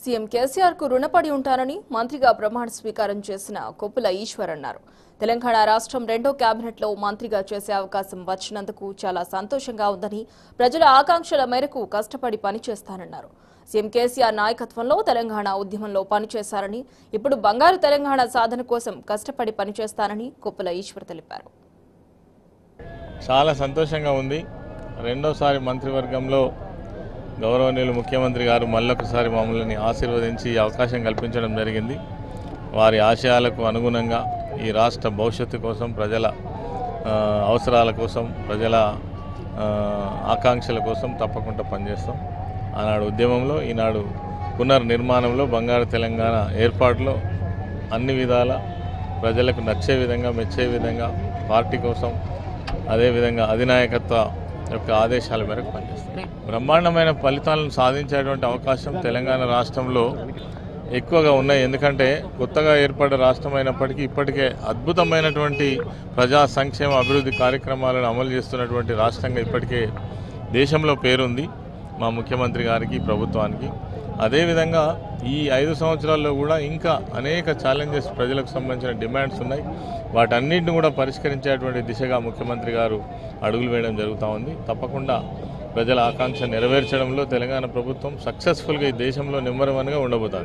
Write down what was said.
CM KCR కు రుణపడి ఉంటారని మంత్రిగా ప్రమాణ స్వీకారం చేసిన కొప్పుల ఈశ్వర్ అన్నారు. తెలంగాణ రాష్ట్రం రెండో కేబినెట్లో మంత్రిగా చేసే అవకాశం వచ్చినందుకు చాలా సంతోషంగా ఉందని, ప్రజల ఆకాంక్షల మేరకు కష్టపడి పనిచేస్తానన్నారు. సీఎం కేసీఆర్ నాయకత్వంలో తెలంగాణ ఉద్యమంలో పనిచేశారని, ఇప్పుడు బంగారు తెలంగాణ సాధన కోసం కష్టపడి పనిచేస్తానని కొప్పుల ఈశ్వర్ తెలిపారు. చాలా సంతోషంగా ఉంది. రెండోసారి మంత్రివర్గంలో గౌరవనీయులు ముఖ్యమంత్రి గారు మళ్ళొకసారి మమ్మల్ని ఆశీర్వదించి అవకాశం కల్పించడం జరిగింది. వారి ఆశయాలకు అనుగుణంగా ఈ రాష్ట్ర భవిష్యత్తు కోసం, ప్రజల అవసరాల కోసం, ప్రజల ఆకాంక్షల కోసం తప్పకుండా పనిచేస్తాం. ఆనాడు ఉద్యమంలో, ఈనాడు పునర్నిర్మాణంలో, బంగారు తెలంగాణ ఏర్పాటులో అన్ని విధాల ప్రజలకు నచ్చే విధంగా, మెచ్చే విధంగా పార్టీ కోసం, అదేవిధంగా అధినాయకత్వ యొక్క ఆదేశాల మేరకు పనిచేస్తారు. బ్రహ్మాండమైన ఫలితాలను సాధించేటువంటి అవకాశం తెలంగాణ రాష్ట్రంలో ఎక్కువగా ఉన్నాయి. ఎందుకంటే కొత్తగా ఏర్పడ్డ రాష్ట్రం అయినప్పటికీ ఇప్పటికే అద్భుతమైనటువంటి ప్రజా సంక్షేమ అభివృద్ధి కార్యక్రమాలను అమలు చేస్తున్నటువంటి రాష్ట్రంగా ఇప్పటికే దేశంలో పేరుంది మా ముఖ్యమంత్రి గారికి, ప్రభుత్వానికి. అదేవిధంగా ఈ 5 సంవత్సరాల్లో కూడా ఇంకా అనేక ఛాలెంజెస్, ప్రజలకు సంబంధించిన డిమాండ్స్ ఉన్నాయి. వాటన్నిటిని కూడా పరిష్కరించేటువంటి దిశగా ముఖ్యమంత్రి గారు అడుగులు వేయడం జరుగుతూ ఉంది. తప్పకుండా ప్రజల ఆకాంక్ష నెరవేర్చడంలో తెలంగాణ ప్రభుత్వం సక్సెస్ఫుల్గా ఈ దేశంలో నెంబర్ 1గా ఉండబోతుంది.